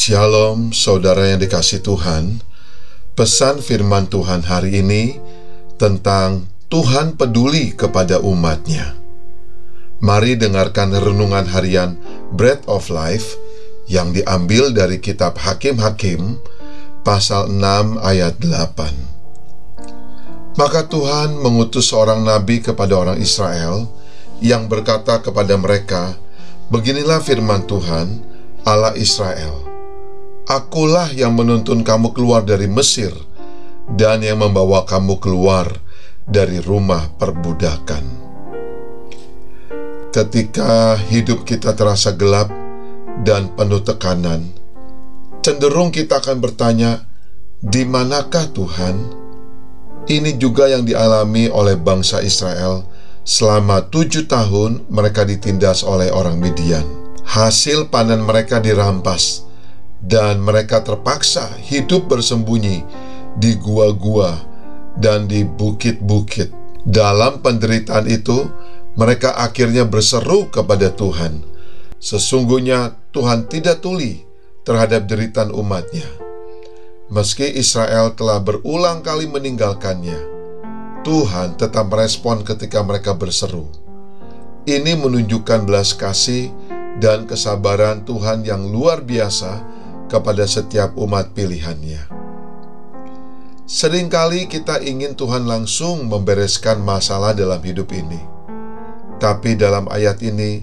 Shalom saudara yang dikasihi Tuhan. Pesan firman Tuhan hari ini tentang Tuhan peduli kepada umatnya. Mari dengarkan renungan harian Bread of Life yang diambil dari kitab Hakim-Hakim pasal 6 ayat 8. Maka Tuhan mengutus seorang nabi kepada orang Israel yang berkata kepada mereka, "Beginilah firman Tuhan, Allah Israel. Akulah yang menuntun kamu keluar dari Mesir dan yang membawa kamu keluar dari rumah perbudakan." Ketika hidup kita terasa gelap dan penuh tekanan, cenderung kita akan bertanya, "Di manakah Tuhan?" Ini juga yang dialami oleh bangsa Israel selama 7 tahun mereka ditindas oleh orang Midian. Hasil panen mereka dirampas dan mereka terpaksa hidup bersembunyi di gua-gua dan di bukit-bukit. Dalam penderitaan itu, mereka akhirnya berseru kepada Tuhan. Sesungguhnya Tuhan tidak tuli terhadap deritaan umatnya. Meski Israel telah berulang kali meninggalkannya, Tuhan tetap merespon ketika mereka berseru. Ini menunjukkan belas kasih dan kesabaran Tuhan yang luar biasa kepada setiap umat pilihannya. Seringkali kita ingin Tuhan langsung membereskan masalah dalam hidup ini. Tapi dalam ayat ini,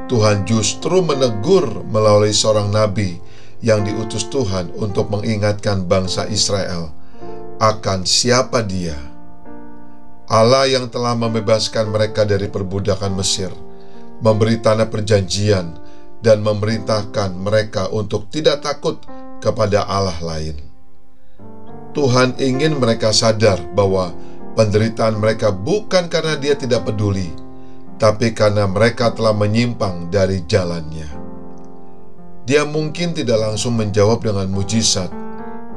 Tuhan justru menegur melalui seorang nabi yang diutus Tuhan untuk mengingatkan bangsa Israel akan siapa Dia. Allah yang telah membebaskan mereka dari perbudakan Mesir, memberi tanah perjanjian, dan memerintahkan mereka untuk tidak takut kepada Allah lain. Tuhan ingin mereka sadar bahwa penderitaan mereka bukan karena Dia tidak peduli, tapi karena mereka telah menyimpang dari jalannya. Dia mungkin tidak langsung menjawab dengan mujizat,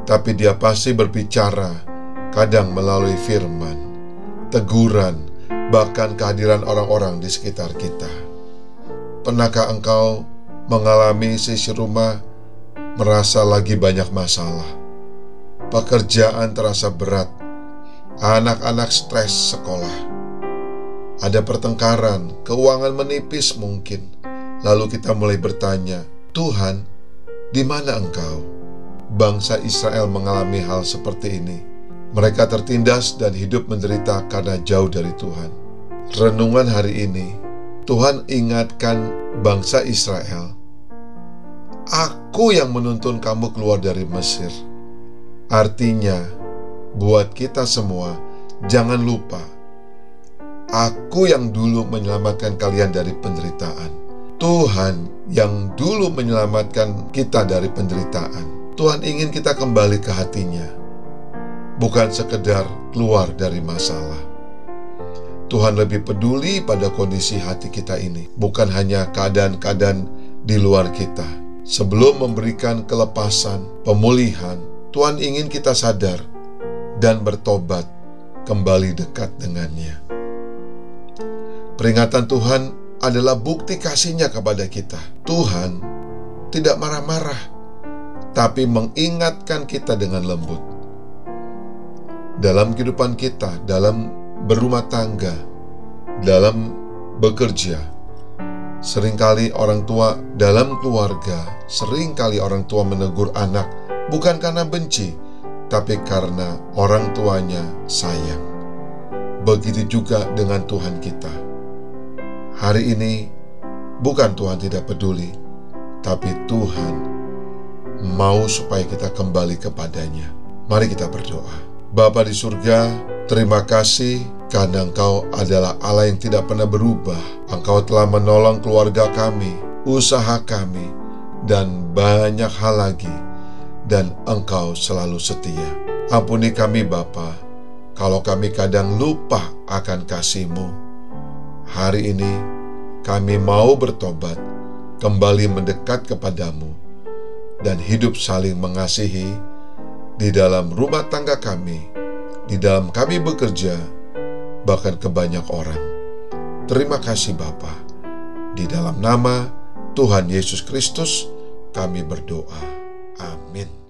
tapi Dia pasti berbicara, kadang melalui firman, teguran, bahkan kehadiran orang-orang di sekitar kita. Pernahkah engkau mengalami sisi rumah merasa lagi banyak masalah? Pekerjaan terasa berat, anak-anak stres sekolah, ada pertengkaran, keuangan menipis mungkin. Lalu kita mulai bertanya, "Tuhan, di mana Engkau?" Bangsa Israel mengalami hal seperti ini. Mereka tertindas dan hidup menderita karena jauh dari Tuhan. Renungan hari ini, Tuhan ingatkan bangsa Israel, "Aku yang menuntun kamu keluar dari Mesir." Artinya, buat kita semua, jangan lupa, aku yang dulu menyelamatkan kalian dari penderitaan. Tuhan yang dulu menyelamatkan kita dari penderitaan. Tuhan ingin kita kembali ke hatinya, bukan sekedar keluar dari masalah. Tuhan lebih peduli pada kondisi hati kita ini, bukan hanya keadaan-keadaan di luar kita. Sebelum memberikan kelepasan, pemulihan, Tuhan ingin kita sadar dan bertobat, kembali dekat dengannya. Peringatan Tuhan adalah bukti kasih-Nya kepada kita. Tuhan tidak marah-marah, tapi mengingatkan kita dengan lembut. Dalam kehidupan kita, dalam berumah tangga, dalam bekerja, seringkali orang tua dalam keluarga, seringkali orang tua menegur anak bukan karena benci, tapi karena orang tuanya sayang. Begitu juga dengan Tuhan kita. Hari ini, bukan Tuhan tidak peduli, tapi Tuhan mau supaya kita kembali kepadanya. Mari kita berdoa. Bapa di surga, terima kasih karena Engkau adalah Allah yang tidak pernah berubah. Engkau telah menolong keluarga kami, usaha kami, dan banyak hal lagi. Dan Engkau selalu setia. Ampuni kami Bapa, kalau kami kadang lupa akan kasih-Mu. Hari ini kami mau bertobat, kembali mendekat kepadamu, dan hidup saling mengasihi di dalam rumah tangga kami, di dalam kami bekerja, bahkan ke banyak orang. Terima kasih Bapa. Di dalam nama Tuhan Yesus Kristus kami berdoa. Amin.